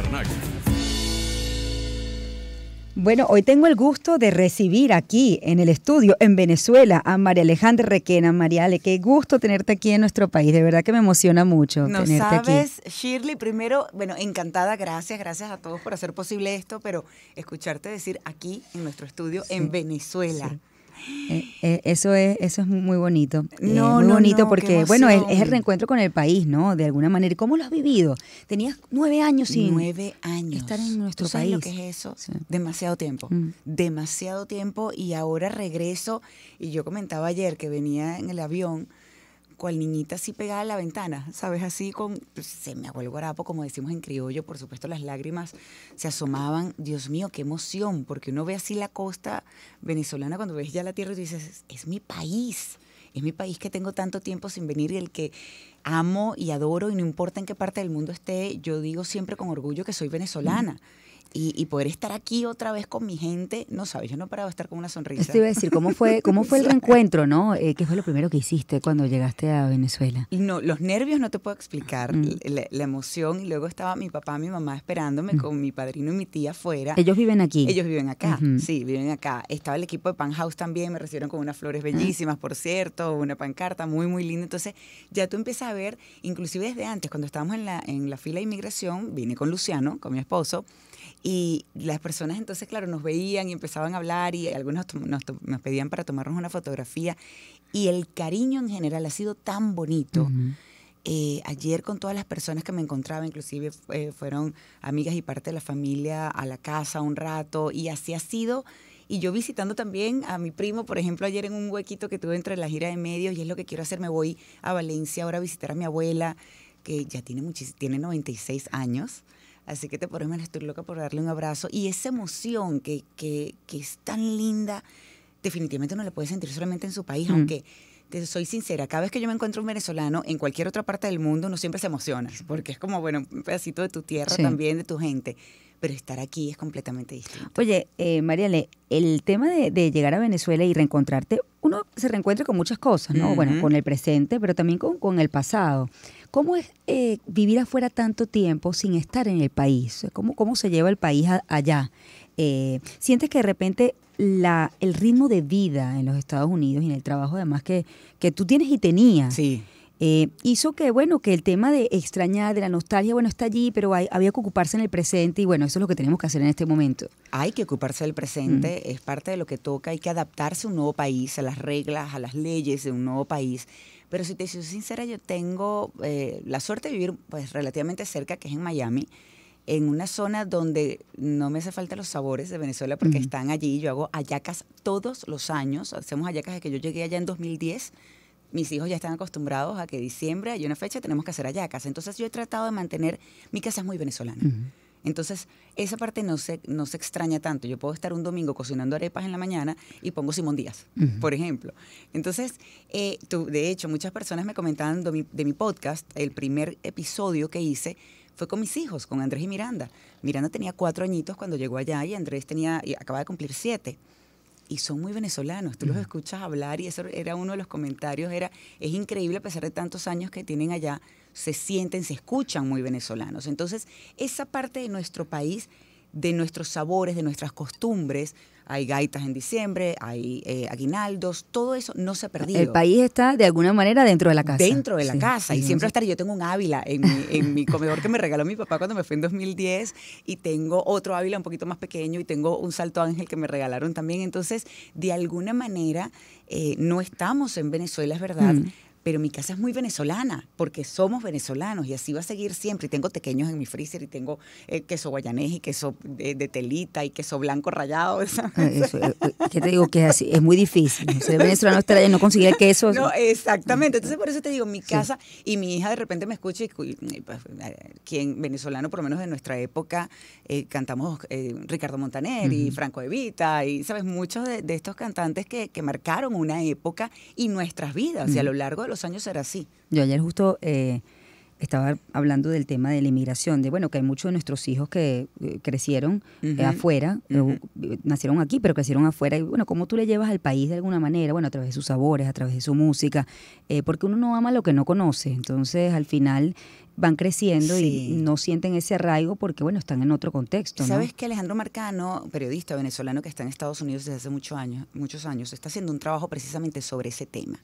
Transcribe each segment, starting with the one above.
Barnaca. Bueno, hoy tengo el gusto de recibir aquí en el estudio, en Venezuela, a María Alejandra Requena. María Ale, qué gusto tenerte aquí en nuestro país. De verdad que me emociona mucho tenerte sabes, aquí. Shirley, primero, bueno, encantada, gracias a todos por hacer posible esto, pero escucharte decir aquí en nuestro estudio, Sí, en Venezuela. sí. Eso es muy bonito. No, muy no, bonito no, qué porque, bueno, es el emoción. reencuentro con el país, ¿no? De alguna manera. ¿Y cómo lo has vivido? Tenías 9 años sin 9 años. estar en nuestro ¿Tú sabes país. lo que es eso? Sí. Demasiado tiempo. Demasiado tiempo y ahora regreso. Y yo comentaba ayer que venía en el avión cual niñita así pegada a la ventana, ¿sabes? Así pues, se me abuelo guarapo, como decimos en criollo, por supuesto las lágrimas se asomaban. Dios mío, qué emoción, porque uno ve así la costa venezolana cuando ves ya la tierra y tú dices, es mi país que tengo tanto tiempo sin venir y el que amo y adoro y no importa en qué parte del mundo esté, yo digo siempre con orgullo que soy venezolana. Y poder estar aquí otra vez con mi gente, no sabes, yo no he parado de estar con una sonrisa. Esto iba a decir, ¿cómo fue el reencuentro, no? ¿Qué fue lo primero que hiciste cuando llegaste a Venezuela? No, los nervios no te puedo explicar, la emoción, y luego estaba mi papá, mi mamá esperándome con mi padrino y mi tía afuera. ¿Ellos viven aquí? Ellos viven acá, sí, viven acá. Estaba el equipo de Pan House también, me recibieron con unas flores bellísimas, por cierto, una pancarta muy, muy linda. Entonces, ya tú empiezas a ver, inclusive desde antes, cuando estábamos en la fila de inmigración, vine con Luciano, con mi esposo, y las personas entonces, claro, nos veían y empezaban a hablar y algunos nos pedían para tomarnos una fotografía. Y el cariño en general ha sido tan bonito. Ayer con todas las personas que me encontraba, inclusive fueron amigas y parte de la familia a la casa un rato, y así ha sido. Y yo visitando también a mi primo, por ejemplo, ayer en un huequito que tuve entre la gira de medios, y es lo que quiero hacer, me voy a Valencia ahora a visitar a mi abuela, que ya tiene 96 años. Así que te podrás imaginar, estoy loca por darle un abrazo. Y esa emoción que es tan linda, definitivamente no la puede sentir solamente en su país, aunque te soy sincera, cada vez que yo me encuentro un venezolano en cualquier otra parte del mundo, uno siempre se emociona, porque es como, bueno, un pedacito de tu tierra también, de tu gente. Pero estar aquí es completamente distinto. Oye, Mariale, el tema de llegar a Venezuela y reencontrarte, uno se reencuentra con muchas cosas, ¿no? Bueno, con el presente, pero también con el pasado. ¿Cómo es vivir afuera tanto tiempo sin estar en el país? ¿Cómo se lleva el país allá? ¿Sientes que de repente el ritmo de vida en los Estados Unidos y en el trabajo además que tú tienes y tenías, hizo que, bueno, que el tema de extrañar, de la nostalgia, bueno, está allí, pero había que ocuparse en el presente y bueno, eso es lo que tenemos que hacer en este momento? Hay que ocuparse del presente, es parte de lo que toca, hay que adaptarse a un nuevo país, a las reglas, a las leyes de un nuevo país. Pero si te soy sincera, yo tengo la suerte de vivir pues relativamente cerca, que es en Miami, en una zona donde no me hace falta los sabores de Venezuela porque están allí. Yo hago hallacas todos los años, hacemos hallacas desde que yo llegué allá en 2010. Mis hijos ya están acostumbrados a que diciembre hay una fecha, tenemos que hacer hallacas. Entonces yo he tratado de mantener, mi casa es muy venezolana. Entonces, esa parte no se extraña tanto. Yo puedo estar un domingo cocinando arepas en la mañana y pongo Simón Díaz, por ejemplo. Entonces, de hecho, muchas personas me comentaban de mi podcast, el primer episodio que hice fue con mis hijos, con Andrés y Miranda. Miranda tenía 4 añitos cuando llegó allá y Andrés acaba de cumplir 7. Y son muy venezolanos, tú los escuchas hablar y eso era uno de los comentarios, es increíble a pesar de tantos años que tienen allá, se escuchan muy venezolanos. Entonces, esa parte de nuestro país, de nuestros sabores, de nuestras costumbres, hay gaitas en diciembre, hay aguinaldos, todo eso no se ha perdido. El país está de alguna manera dentro de la casa. Dentro de la casa, y siempre estar. Yo tengo un Ávila en mi comedor que me regaló mi papá cuando me fui en 2010, y tengo otro Ávila un poquito más pequeño, y tengo un Salto Ángel que me regalaron también. Entonces, de alguna manera, no estamos en Venezuela, es verdad, pero mi casa es muy venezolana, porque somos venezolanos y así va a seguir siempre. Y tengo tequeños en mi freezer y tengo queso guayanés y queso de telita y queso blanco rayado. ¿Qué te digo? Que es así, es muy difícil. Ser venezolano estar allá y no conseguir el queso. No, exactamente. Entonces, por eso te digo, mi casa, y mi hija de repente me escucha, y pues, quien venezolano, por lo menos de nuestra época, cantamos Ricardo Montaner y Franco De Vita, y sabes, muchos de estos cantantes que marcaron una época y nuestras vidas, y a lo largo de los años era así. Yo ayer justo estaba hablando del tema de la inmigración, de bueno, que hay muchos de nuestros hijos que crecieron afuera, nacieron aquí, pero crecieron afuera, y bueno, cómo tú le llevas al país de alguna manera, bueno, a través de sus sabores, a través de su música, porque uno no ama lo que no conoce, entonces al final van creciendo y no sienten ese arraigo porque, bueno, están en otro contexto, ¿no? ¿Sabes que Alejandro Marcano, periodista venezolano que está en Estados Unidos desde hace muchos años, está haciendo un trabajo precisamente sobre ese tema?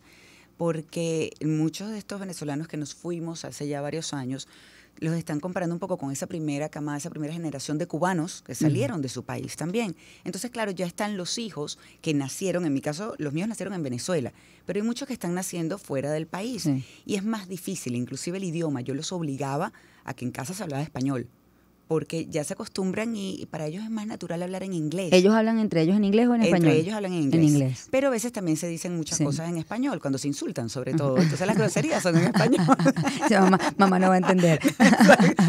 Porque muchos de estos venezolanos que nos fuimos hace ya varios años, los están comparando un poco con esa primera camada, esa primera generación de cubanos que salieron de su país también. Entonces, claro, ya están los hijos que nacieron, en mi caso, los míos nacieron en Venezuela, pero hay muchos que están naciendo fuera del país. Sí. Y es más difícil, inclusive el idioma, yo los obligaba a que en casa se hablaba español, porque ya se acostumbran y para ellos es más natural hablar en inglés. ¿Ellos hablan entre ellos en inglés o en español? Entre ellos hablan en inglés. En inglés. Pero a veces también se dicen muchas cosas en español, cuando se insultan sobre todo. Entonces las groserías son en español. Sí, mamá no va a entender.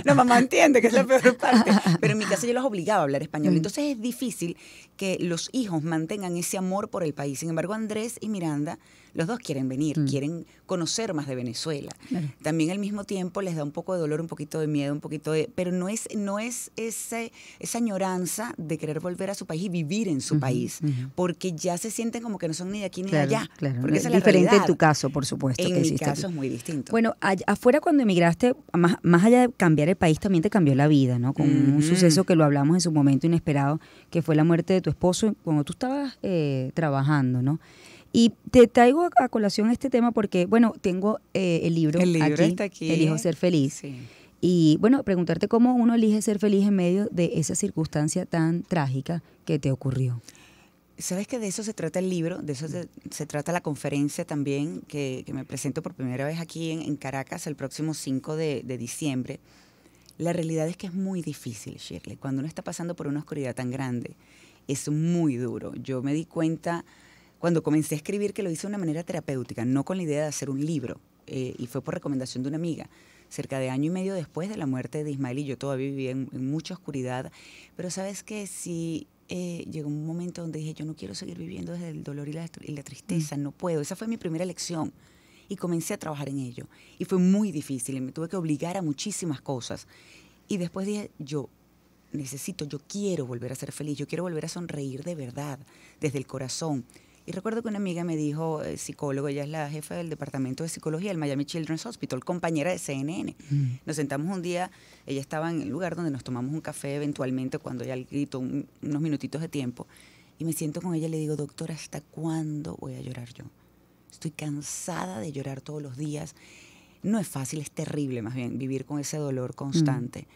No, mamá entiende, que es la peor parte. Pero en mi caso yo los obligaba a hablar español. Entonces es difícil que los hijos mantengan ese amor por el país. Sin embargo, Andrés y Miranda, los dos quieren venir, quieren conocer más de Venezuela. También al mismo tiempo les da un poco de dolor, un poquito de miedo, un poquito de... Pero no es esa añoranza de querer volver a su país y vivir en su país, porque ya se sienten como que no son ni de aquí ni de allá. Claro. Porque es diferente en tu caso, por supuesto. En mi caso es muy distinto. Bueno, afuera cuando emigraste, más allá de cambiar el país, también te cambió la vida, ¿no? Con un suceso que lo hablamos en su momento inesperado, que fue la muerte de tu esposo cuando tú estabas trabajando, ¿no? Y te traigo a colación este tema porque, bueno, tengo el libro aquí, está aquí. Elijo ser feliz. Sí. Y, bueno, preguntarte cómo uno elige ser feliz en medio de esa circunstancia tan trágica que te ocurrió. ¿Sabes que de eso se trata el libro? De eso se trata la conferencia también, que me presento por primera vez aquí en Caracas el próximo 5 de diciembre. La realidad es que es muy difícil, Shirley. Cuando uno está pasando por una oscuridad tan grande, es muy duro. Yo me di cuenta... Cuando comencé a escribir, que lo hice de una manera terapéutica, no con la idea de hacer un libro, y fue por recomendación de una amiga. Cerca de 1 año y medio después de la muerte de Ismael, y yo todavía vivía en mucha oscuridad, pero sabes que sí llegó un momento donde dije, yo no quiero seguir viviendo desde el dolor y la tristeza, no puedo. Esa fue mi primera lección y comencé a trabajar en ello. Y fue muy difícil y me tuve que obligar a muchísimas cosas. Y después dije, yo quiero volver a ser feliz, yo quiero volver a sonreír de verdad, desde el corazón. Y recuerdo que una amiga me dijo, psicólogo, ella es la jefa del departamento de psicología del Miami Children's Hospital, compañera de CNN. Nos sentamos un día, ella estaba en el lugar donde nos tomamos un café eventualmente cuando ella gritó unos minutitos de tiempo. Y me siento con ella y le digo, doctora, ¿hasta cuándo voy a llorar yo? Estoy cansada de llorar todos los días. No es fácil, es terrible más bien vivir con ese dolor constante.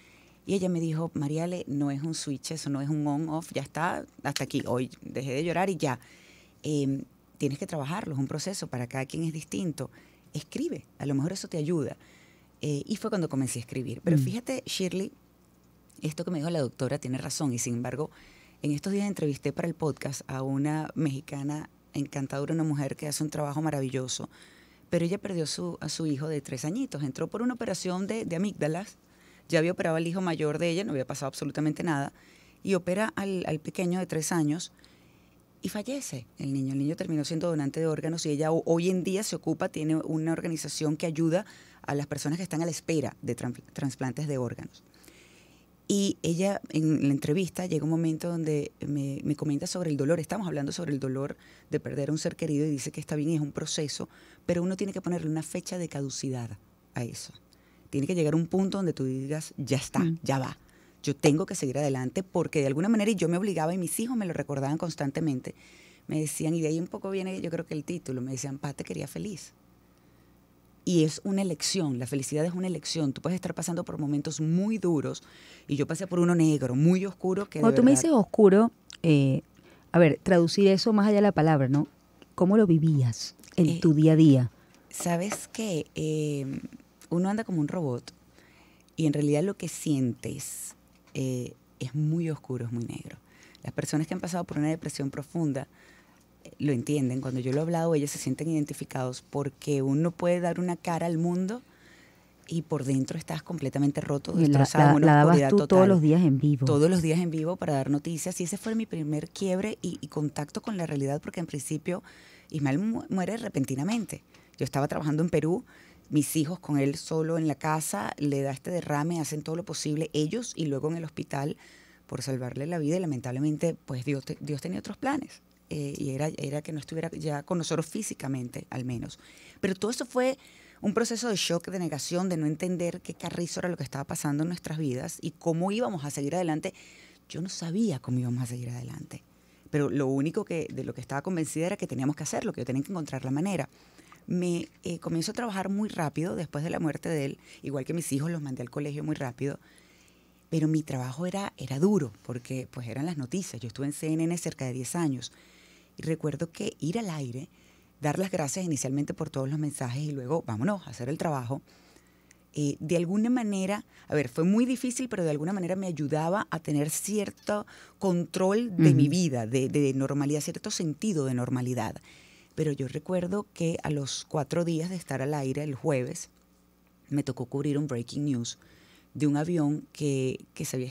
Y ella me dijo, Mariale, no es un switch, eso no es un on-off, ya está, hasta aquí. Hoy dejé de llorar y ya. Tienes que trabajarlo, es un proceso, para cada quien es distinto. Escribe, a lo mejor eso te ayuda. Y fue cuando comencé a escribir. Pero fíjate, Shirley, esto que me dijo la doctora tiene razón, y sin embargo, en estos días entrevisté para el podcast a una mexicana encantadora, una mujer que hace un trabajo maravilloso, pero ella perdió a su hijo de 3 añitos, entró por una operación de amígdalas, ya había operado al hijo mayor de ella, no había pasado absolutamente nada, y opera al pequeño de 3 años, y fallece el niño. El niño terminó siendo donante de órganos y ella hoy en día tiene una organización que ayuda a las personas que están a la espera de trasplantes de órganos. Y ella, en la entrevista, llega un momento donde me comenta sobre el dolor. Estamos hablando sobre el dolor de perder a un ser querido y dice que está bien, es un proceso, pero uno tiene que ponerle una fecha de caducidad a eso. Tiene que llegar a un punto donde tú digas, ya está, ya va. Yo tengo que seguir adelante porque de alguna manera, y yo me obligaba y mis hijos me lo recordaban constantemente, me decían, y de ahí un poco viene yo creo que el título, me decían, Pa, te quería feliz. Y es una elección, la felicidad es una elección. Tú puedes estar pasando por momentos muy duros y yo pasé por uno negro, muy oscuro. Cuando tú me dices oscuro, a ver, traducir eso más allá de la palabra, ¿no? ¿Cómo lo vivías en tu día a día? Sabes que uno anda como un robot y en realidad lo que sientes es muy oscuro, es muy negro. Las personas que han pasado por una depresión profunda lo entienden. Cuando yo lo he hablado, ellos se sienten identificados porque uno puede dar una cara al mundo y por dentro estás completamente roto, destrozado. La dabas tú total, todos los días en vivo. Todos los días en vivo para dar noticias. Y ese fue mi primer quiebre y contacto con la realidad, porque en principio Ismael muere repentinamente. Yo estaba trabajando en Perú, mis hijos con él solo en la casa, le da este derrame, hacen todo lo posible ellos y luego en el hospital por salvarle la vida y lamentablemente pues Dios tenía otros planes y era que no estuviera ya con nosotros físicamente al menos. Pero todo eso fue un proceso de shock, de negación, de no entender qué carrizo era lo que estaba pasando en nuestras vidas y cómo íbamos a seguir adelante. Yo no sabía cómo íbamos a seguir adelante, pero lo único de lo que estaba convencida era que teníamos que hacerlo, que yo tenía que encontrar la manera. Me comienzo a trabajar muy rápido después de la muerte de él, igual que mis hijos los mandé al colegio muy rápido, pero mi trabajo era duro porque pues eran las noticias. Yo estuve en CNN cerca de 10 años y recuerdo que ir al aire, dar las gracias inicialmente por todos los mensajes y luego vámonos a hacer el trabajo, de alguna manera, a ver, fue muy difícil, pero de alguna manera me ayudaba a tener cierto control de mi vida, de normalidad, cierto sentido de normalidad. Pero yo recuerdo que a los 4 días de estar al aire, el jueves, me tocó cubrir un breaking news de un avión que se había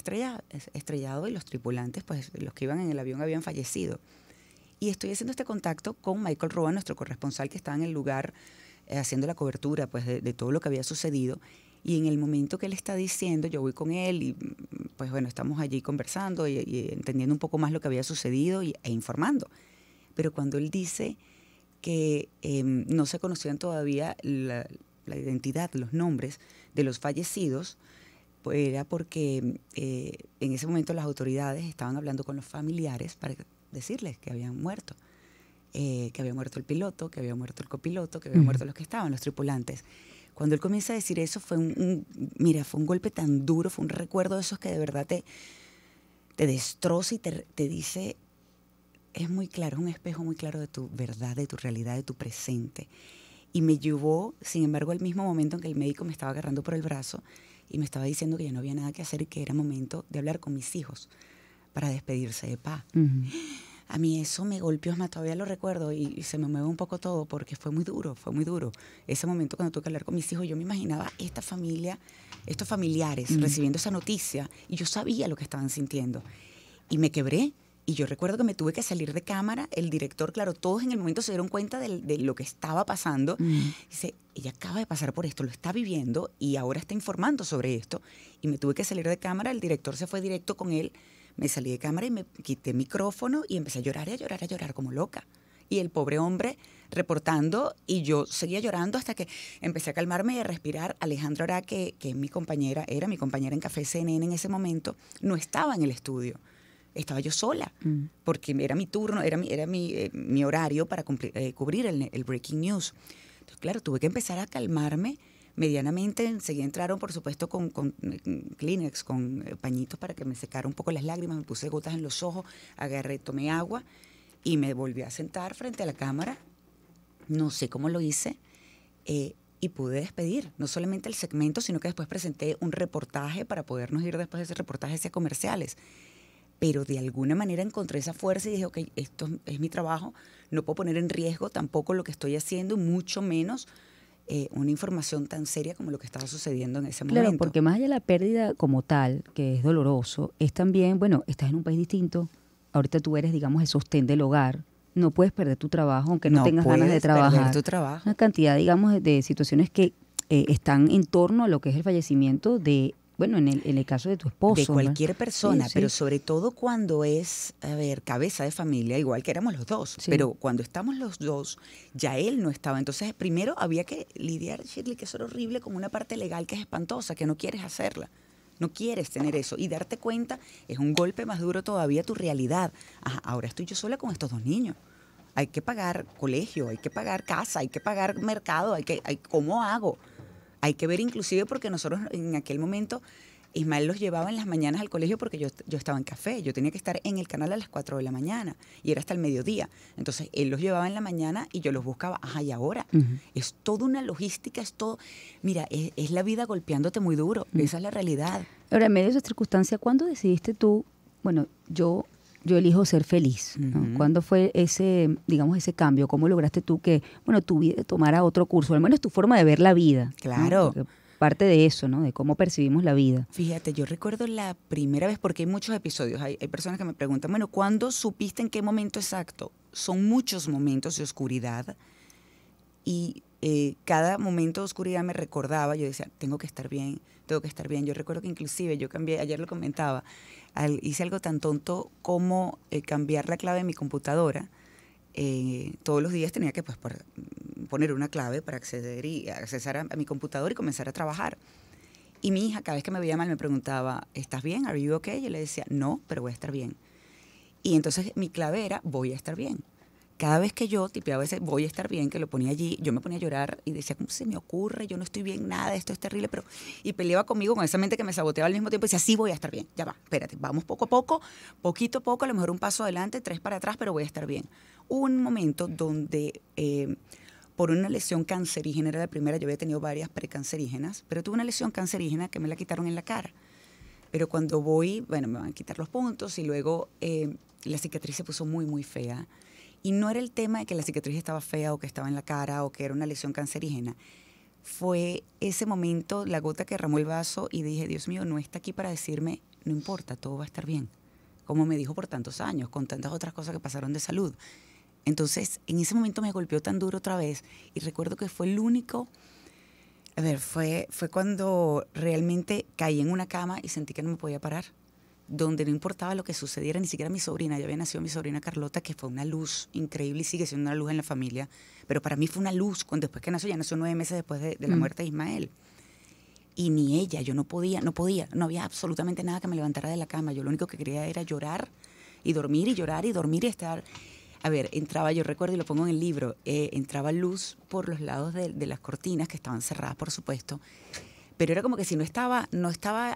estrellado y los tripulantes, pues los que iban en el avión habían fallecido. Y estoy haciendo este contacto con Michael Rowan, nuestro corresponsal que estaba en el lugar haciendo la cobertura pues, de todo lo que había sucedido. Y en el momento que él está diciendo, yo voy con él y pues bueno, estamos allí conversando y entendiendo un poco más lo que había sucedido e informando. Pero cuando él dice que no se conocían todavía la identidad, los nombres de los fallecidos, pues era porque en ese momento las autoridades estaban hablando con los familiares para decirles que habían muerto. Que había muerto el piloto, que había muerto el copiloto, que habían muerto los que estaban, los tripulantes. Cuando él comienza a decir eso, fue fue un golpe tan duro, fue un recuerdo de esos que de verdad te destroza y te dice, es muy claro, es un espejo muy claro de tu verdad, de tu realidad, de tu presente. Y me llevó, sin embargo, al mismo momento en que el médico me estaba agarrando por el brazo y me estaba diciendo que ya no había nada que hacer y que era momento de hablar con mis hijos para despedirse de Pa. A mí eso me golpeó, todavía lo recuerdo y se me mueve un poco todo porque fue muy duro, fue muy duro. Ese momento cuando tuve que hablar con mis hijos, yo me imaginaba esta familia, estos familiares recibiendo esa noticia y yo sabía lo que estaban sintiendo. Y me quebré y yo recuerdo que me tuve que salir de cámara, el director, claro, todos en el momento se dieron cuenta de lo que estaba pasando. Dice, ella acaba de pasar por esto, lo está viviendo y ahora está informando sobre esto. Y me tuve que salir de cámara, el director se fue directo con él. Me salí de cámara y me quité el micrófono y empecé a llorar y a llorar, a llorar como loca. Y el pobre hombre reportando y yo seguía llorando hasta que empecé a calmarme y a respirar. Alejandra Orá, que es mi compañera, era mi compañera en Café CNN en ese momento, no estaba en el estudio. Estaba yo sola, porque era mi turno, era mi horario para cubrir el breaking news. Entonces, claro, tuve que empezar a calmarme medianamente. Enseguida entraron, por supuesto, con Kleenex, con pañitos para que me secara un poco las lágrimas, me puse gotas en los ojos, tomé agua y me volví a sentar frente a la cámara. No sé cómo lo hice y pude despedir, no solamente el segmento, sino que después presenté un reportaje para podernos ir después de ese reportaje hacia comerciales. Pero de alguna manera encontré esa fuerza y dije, ok, esto es mi trabajo, no puedo poner en riesgo tampoco lo que estoy haciendo, mucho menos una información tan seria como lo que estaba sucediendo en ese momento. Claro, porque más allá de la pérdida como tal, que es doloroso, es también, bueno, estás en un país distinto, ahorita tú eres, digamos, el sostén del hogar, no puedes perder tu trabajo, aunque no tengas ganas de trabajar. Perder tu trabajo. Una cantidad, digamos, de situaciones que están en torno a lo que es el fallecimiento de, bueno, en el caso de tu esposo. De cualquier persona, sí, pero sobre todo cuando es, cabeza de familia, igual que éramos los dos. Sí. Pero cuando estamos los dos, ya él no estaba. Entonces, primero había que lidiar, Shirley, que eso era horrible, con una parte legal que es espantosa, que no quieres hacerla. No quieres tener eso. Y darte cuenta es un golpe más duro todavía a tu realidad. Ajá, ahora estoy yo sola con estos 2 niños. Hay que pagar colegio, hay que pagar casa, hay que pagar mercado, ¿cómo hago? Hay que ver inclusive porque nosotros en aquel momento Ismael los llevaba en las mañanas al colegio porque yo estaba en café. Yo tenía que estar en el canal a las 4 de la mañana y era hasta el mediodía. Entonces él los llevaba en la mañana y yo los buscaba. Ajá, ¿y ahora? Es toda una logística, es todo. Mira, es la vida golpeándote muy duro. Esa es la realidad. Ahora, en medio de esa circunstancia, ¿cuándo decidiste tú, bueno, yo elijo ser feliz, ¿no? ¿Cuándo fue ese cambio? ¿Cómo lograste tú que, bueno, tu vida tomara otro curso? Al menos tu forma de ver la vida. Claro. ¿No? Parte de eso, ¿no? De cómo percibimos la vida. Fíjate, yo recuerdo la primera vez, porque hay muchos episodios, hay personas que me preguntan, bueno, ¿cuándo supiste en qué momento exacto? Son muchos momentos de oscuridad y cada momento de oscuridad me recordaba, yo decía, tengo que estar bien, tengo que estar bien. Yo recuerdo que inclusive yo cambié, ayer lo comentaba, hice algo tan tonto como cambiar la clave de mi computadora. Todos los días tenía que pues, poner una clave para accesar a mi computador y comenzar a trabajar. Y mi hija, cada vez que me veía mal, me preguntaba, ¿estás bien? ¿Are you okay? Yo le decía, no, pero voy a estar bien. Y entonces mi clave era, voy a estar bien. Cada vez que yo tipeaba ese voy a estar bien, que lo ponía allí, yo me ponía a llorar y decía, ¿cómo se me ocurre? Yo no estoy bien, nada, esto es terrible. Y peleaba conmigo con esa mente que me saboteaba al mismo tiempo. Y decía, sí, voy a estar bien, ya va, espérate, vamos poco a poco, poquito a poco, a lo mejor un paso adelante, 3 para atrás, pero voy a estar bien. Hubo un momento donde, por una lesión cancerígena, era la primera, yo había tenido varias precancerígenas, pero tuve una lesión cancerígena que me la quitaron en la cara. Pero cuando voy, bueno, me van a quitar los puntos y luego la cicatriz se puso muy, muy fea. Y no era el tema de que la cicatriz estaba fea o que estaba en la cara o que era una lesión cancerígena. Fue ese momento, la gota que derramó el vaso y dije, Dios mío, no está aquí para decirme, no importa, todo va a estar bien. Como me dijo por tantos años, con tantas otras cosas que pasaron de salud. Entonces, en ese momento me golpeó tan duro otra vez y recuerdo que fue el único... A ver, fue cuando realmente caí en una cama y sentí que no me podía parar, donde no importaba lo que sucediera, ni siquiera mi sobrina, ya había nacido mi sobrina Carlota, que fue una luz increíble y sigue siendo una luz en la familia, pero para mí fue una luz, después que nació, ya nació 9 meses después de la muerte de Ismael. Y ni ella, yo no podía, no había absolutamente nada que me levantara de la cama, yo lo único que quería era llorar y dormir y llorar y dormir y estar... A ver, entraba, yo recuerdo y lo pongo en el libro, entraba luz por los lados de las cortinas, que estaban cerradas, por supuesto, pero era como que si no estaba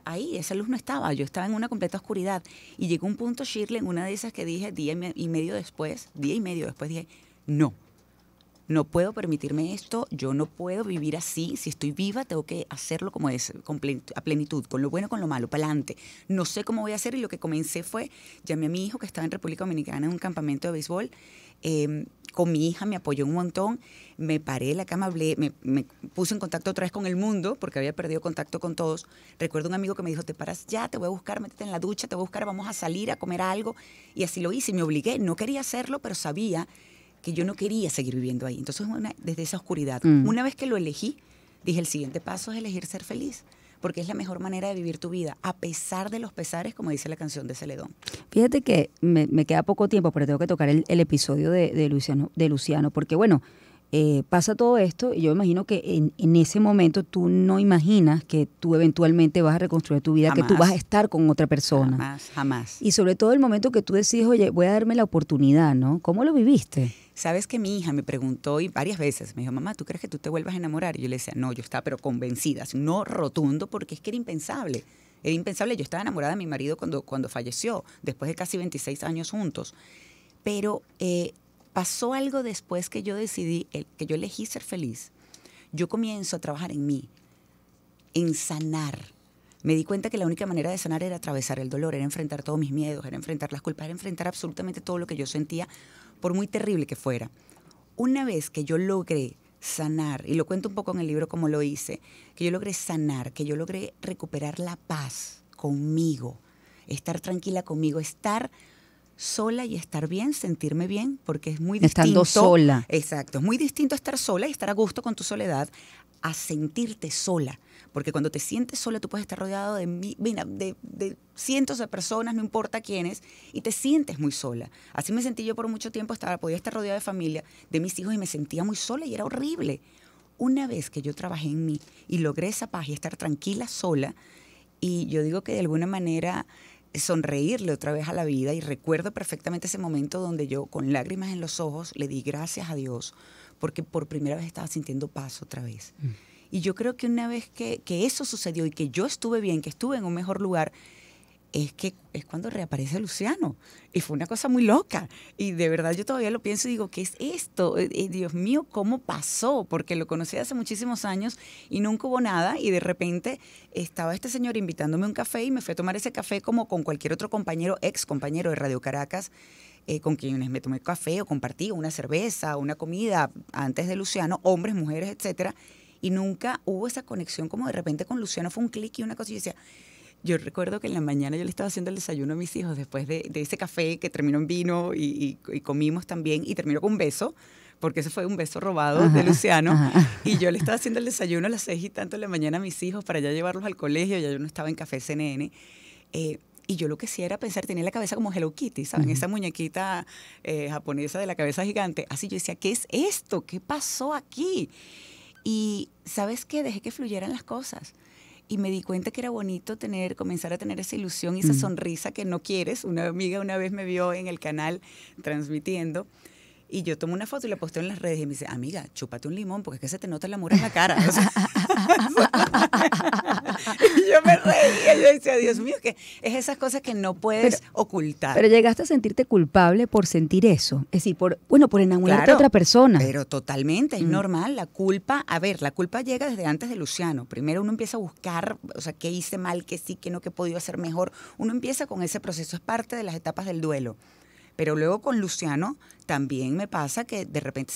ahí, esa luz no estaba, yo estaba en una completa oscuridad. Y llegó un punto, Shirley, en una de esas que dije, día y medio después dije, no puedo permitirme esto, yo no puedo vivir así, si estoy viva tengo que hacerlo como es, a plenitud, con lo bueno, con lo malo, para adelante. No sé cómo voy a hacer y lo que comencé fue, llamé a mi hijo que estaba en República Dominicana en un campamento de béisbol, con mi hija me apoyó un montón, me paré de la cama, hablé, me puse en contacto otra vez con el mundo, porque había perdido contacto con todos. Recuerdo un amigo que me dijo, te paras ya, te voy a buscar, métete en la ducha, te voy a buscar, vamos a salir a comer algo. Y así lo hice, y me obligué, no quería hacerlo, pero sabía que yo no quería seguir viviendo ahí. Entonces, desde esa oscuridad, una vez que lo elegí, dije, el siguiente paso es elegir ser feliz, porque es la mejor manera de vivir tu vida, a pesar de los pesares, como dice la canción de Celedón. Fíjate que me queda poco tiempo, pero tengo que tocar el episodio de Luciano, porque bueno, pasa todo esto y yo imagino que en ese momento tú no imaginas que tú eventualmente vas a reconstruir tu vida, Jamás. que tú vas a estar con otra persona. Jamás, jamás. Y sobre todo el momento que tú decides, oye, voy a darme la oportunidad, ¿no? ¿Cómo lo viviste? Sabes que mi hija me preguntó y varias veces, me dijo, mamá, ¿tú crees que tú te vuelvas a enamorar? Y yo le decía, no, yo estaba pero convencida, no rotundo, porque es que era impensable. Era impensable, yo estaba enamorada de mi marido cuando falleció, después de casi 26 años juntos. Pero pasó algo después que yo decidí, que yo elegí ser feliz. Yo comienzo a trabajar en mí, en sanar. Me di cuenta que la única manera de sanar era atravesar el dolor, era enfrentar todos mis miedos, era enfrentar las culpas, era enfrentar absolutamente todo lo que yo sentía, por muy terrible que fuera. Una vez que yo logré sanar, y lo cuento un poco en el libro cómo lo hice, que yo logré sanar, que yo logré recuperar la paz conmigo, estar tranquila conmigo, estar sola y estar bien, sentirme bien, porque es muy distinto. Estando sola. Exacto, es muy distinto estar sola y estar a gusto con tu soledad a sentirte sola. Porque cuando te sientes sola, tú puedes estar rodeado de cientos de personas, no importa quiénes, y te sientes muy sola. Así me sentí yo por mucho tiempo, podía estar rodeada de familia, de mis hijos, y me sentía muy sola y era horrible. Una vez que yo trabajé en mí y logré esa paz y estar tranquila sola, y yo digo que de alguna manera sonreírle otra vez a la vida, y recuerdo perfectamente ese momento donde yo con lágrimas en los ojos le di gracias a Dios, porque por primera vez estaba sintiendo paz otra vez. Y yo creo que una vez que eso sucedió y que yo estuve bien, que estuve en un mejor lugar, es cuando reaparece Luciano. Y fue una cosa muy loca. Y de verdad yo todavía lo pienso y digo, ¿qué es esto? Dios mío, ¿cómo pasó? Porque lo conocí hace muchísimos años y nunca hubo nada. Y de repente estaba este señor invitándome a un café y me fui a tomar ese café como con cualquier otro compañero, ex compañero de Radio Caracas, con quienes me tomé café o compartí una cerveza, una comida antes de Luciano, hombres, mujeres, etcétera. Y nunca hubo esa conexión como de repente con Luciano, fue un clic y una cosa. Y yo recuerdo que en la mañana yo le estaba haciendo el desayuno a mis hijos después de ese café que terminó en vino y comimos también y terminó con un beso, porque ese fue un beso robado de Luciano, y yo le estaba haciendo el desayuno a las 6 y tanto de la mañana a mis hijos para ya llevarlos al colegio, ya yo no estaba en Café CNN, y yo lo que hacía era pensar, tenía la cabeza como Hello Kitty, ¿saben? Esa muñequita japonesa de la cabeza gigante. Así yo decía, ¿qué es esto? ¿Qué pasó aquí? Y ¿sabes qué? Dejé que fluyeran las cosas. Y me di cuenta que era bonito comenzar a tener esa ilusión y esa sonrisa que no quieres. Una amiga una vez me vio en el canal transmitiendo y yo tomé una foto y la posté en las redes y me dice, amiga, chúpate un limón porque es que se te nota el amor en la cara. O sea, y yo me reía, yo decía, Dios mío, que es esas cosas que no puedes ocultar. Pero llegaste a sentirte culpable por sentir eso, es decir, por enamorarte de otra persona. Pero totalmente, es normal, la culpa llega desde antes de Luciano. Primero uno empieza a buscar, o sea, qué hice mal, qué sí, qué no, qué he podido hacer mejor. Uno empieza con ese proceso, es parte de las etapas del duelo. Pero luego con Luciano también me pasa que de repente,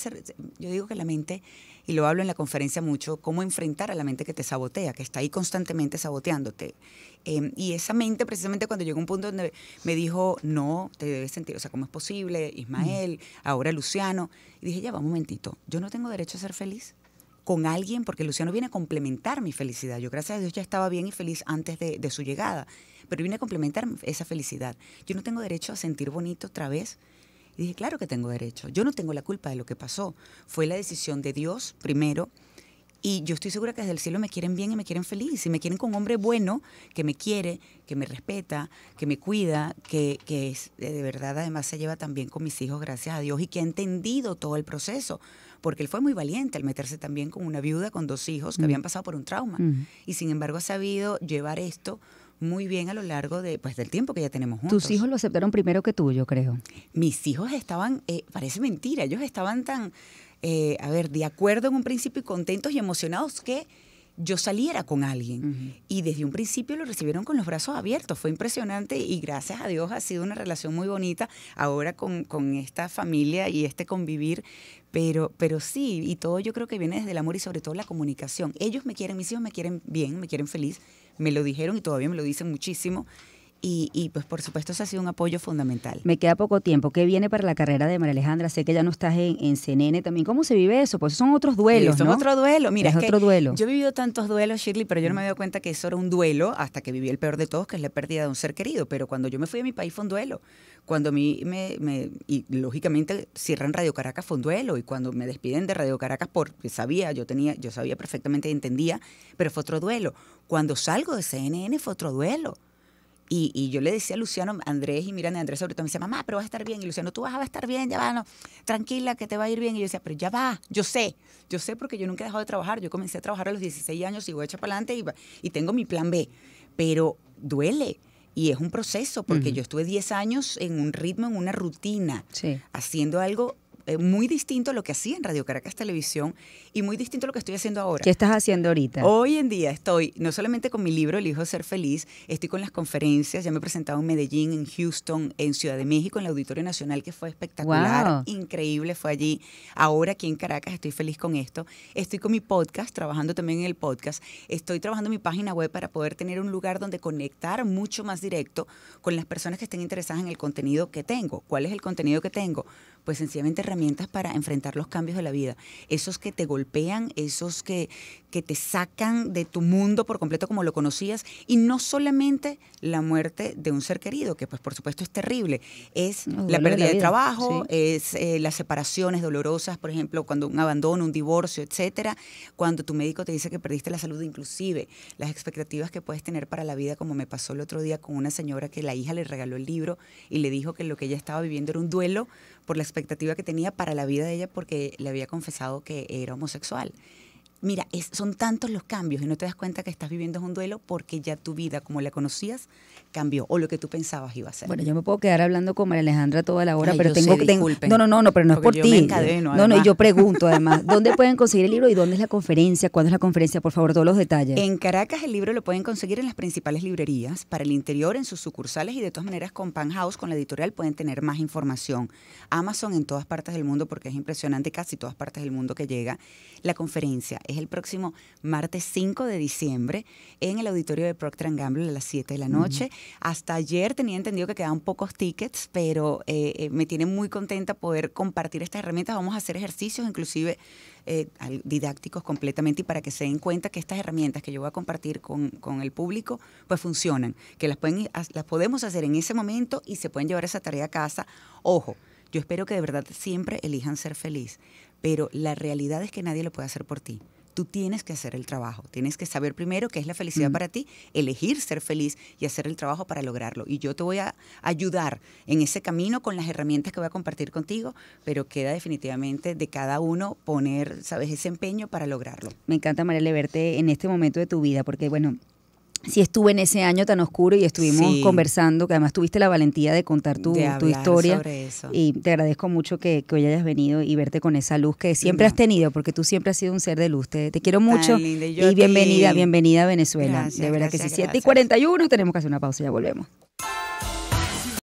yo digo que la mente, y lo hablo en la conferencia mucho, cómo enfrentar a la mente que te sabotea, que está ahí constantemente saboteándote. Y esa mente, precisamente cuando llegó un punto donde me dijo, no, te debes sentir, o sea, ¿cómo es posible? Ismael, ahora Luciano. Y dije, ya va un momentito, yo no tengo derecho a ser feliz con alguien porque Luciano viene a complementar mi felicidad. Yo, gracias a Dios, ya estaba bien y feliz antes de su llegada, pero viene a complementar esa felicidad. Yo no tengo derecho a sentir bonito otra vez. Y dije, claro que tengo derecho. Yo no tengo la culpa de lo que pasó. Fue la decisión de Dios primero. Y yo estoy segura que desde el cielo me quieren bien y me quieren feliz. Y me quieren con un hombre bueno, que me quiere, que me respeta, que me cuida, que es, de verdad además se lleva también con mis hijos, gracias a Dios, y que ha entendido todo el proceso. Porque él fue muy valiente al meterse también con una viuda con 2 hijos que habían pasado por un trauma. Y sin embargo ha sabido llevar esto muy bien a lo largo del tiempo que ya tenemos juntos. Tus hijos lo aceptaron primero que tú, yo creo. Mis hijos estaban, parece mentira, ellos estaban tan, de acuerdo en un principio y contentos y emocionados que yo saliera con alguien. Y desde un principio lo recibieron con los brazos abiertos. Fue impresionante y gracias a Dios ha sido una relación muy bonita ahora con esta familia y este convivir. Pero sí, y todo yo creo que viene desde el amor y sobre todo la comunicación. Ellos me quieren, mis hijos me quieren bien, me quieren feliz. Me lo dijeron y todavía me lo dicen muchísimo. Y pues por supuesto eso ha sido un apoyo fundamental. Me queda poco tiempo. ¿Qué viene para la carrera de María Alejandra? Sé que ya no estás en CNN también. ¿Cómo se vive eso? Pues son otros duelos, son ¿no? otro duelo. Mira, es otro duelo. Yo he vivido tantos duelos, Shirley, pero yo no me había dado cuenta que eso era un duelo hasta que viví el peor de todos, que es la pérdida de un ser querido. Pero cuando yo me fui a mi país fue un duelo. Cuando a mí y lógicamente cierran Radio Caracas fue un duelo. Y cuando me despiden de Radio Caracas, porque yo sabía perfectamente y entendía, pero fue otro duelo. Cuando salgo de CNN fue otro duelo. Y yo le decía a Luciano, Andrés y Miranda, Andrés sobre todo me decía, mamá, pero vas a estar bien. Y Luciano, tú vas a estar bien, ya va, no, tranquila, que te va a ir bien. Y yo decía, pero ya va, yo sé porque yo nunca he dejado de trabajar. Yo comencé a trabajar a los 16 años y voy a echar para adelante y tengo mi plan B. Pero duele. Y es un proceso, porque yo estuve 10 años en un ritmo, en una rutina, haciendo algo muy distinto a lo que hacía en Radio Caracas Televisión y muy distinto a lo que estoy haciendo ahora. ¿Qué estás haciendo ahorita? Hoy en día estoy no solamente con mi libro El hijo de ser feliz, estoy con las conferencias, ya me he presentado en Medellín, en Houston, en Ciudad de México, en el Auditorio Nacional, que fue espectacular, increíble, fue allí. Ahora aquí en Caracas estoy feliz con esto. Estoy con mi podcast, trabajando también en el podcast. Estoy trabajando en mi página web para poder tener un lugar donde conectar mucho más directo con las personas que estén interesadas en el contenido que tengo. ¿Cuál es el contenido que tengo? Pues sencillamente herramientas para enfrentar los cambios de la vida. Esos que te golpean, esos que te sacan de tu mundo por completo como lo conocías. Y no solamente la muerte de un ser querido, que pues por supuesto es terrible. Es la pérdida de trabajo, es las separaciones dolorosas, por ejemplo, cuando un abandono, un divorcio, etcétera. Cuando tu médico te dice que perdiste la salud, inclusive las expectativas que puedes tener para la vida, como me pasó el otro día con una señora que la hija le regaló el libro y le dijo que lo que ella estaba viviendo era un duelo por la expectativa que tenía para la vida de ella porque le había confesado que era homosexual. Mira, son tantos los cambios y no te das cuenta que estás viviendo un duelo porque ya tu vida como la conocías cambió o lo que tú pensabas iba a ser. Bueno, yo me puedo quedar hablando con María Alejandra toda la hora, pero tengo No, pero no es por ti. Y yo pregunto además, ¿dónde pueden conseguir el libro y dónde es la conferencia? ¿Cuándo es la conferencia? Por favor, todos los detalles. En Caracas el libro lo pueden conseguir en las principales librerías, para el interior en sus sucursales y de todas maneras con Pan House, con la editorial, pueden tener más información. Amazon en todas partes del mundo porque es impresionante, casi todas partes del mundo que llega. La conferencia es el próximo martes 5 de diciembre en el auditorio de Procter & Gamble a las 7 de la noche. Hasta ayer tenía entendido que quedaban pocos tickets, pero me tiene muy contenta poder compartir estas herramientas. Vamos a hacer ejercicios, inclusive didácticos completamente, y para que se den cuenta que estas herramientas que yo voy a compartir con el público, pues funcionan, que las podemos hacer en ese momento y se pueden llevar esa tarea a casa. Ojo, yo espero que de verdad siempre elijan ser feliz, pero la realidad es que nadie lo puede hacer por ti. Tú tienes que hacer el trabajo, tienes que saber primero qué es la felicidad para ti, elegir ser feliz y hacer el trabajo para lograrlo. Y yo te voy a ayudar en ese camino con las herramientas que voy a compartir contigo, pero queda definitivamente de cada uno poner, ¿sabes?, ese empeño para lograrlo. Me encanta, Mariela, verte en este momento de tu vida, porque bueno, sí estuve en ese año tan oscuro y estuvimos conversando, que además tuviste la valentía de contar tu historia. Sobre eso. Y te agradezco mucho que hoy hayas venido y verte con esa luz que siempre has tenido, porque tú siempre has sido un ser de luz. Te quiero mucho y bienvenida a Venezuela. Gracias, de verdad que sí. gracias. 7:41, tenemos que hacer una pausa y ya volvemos.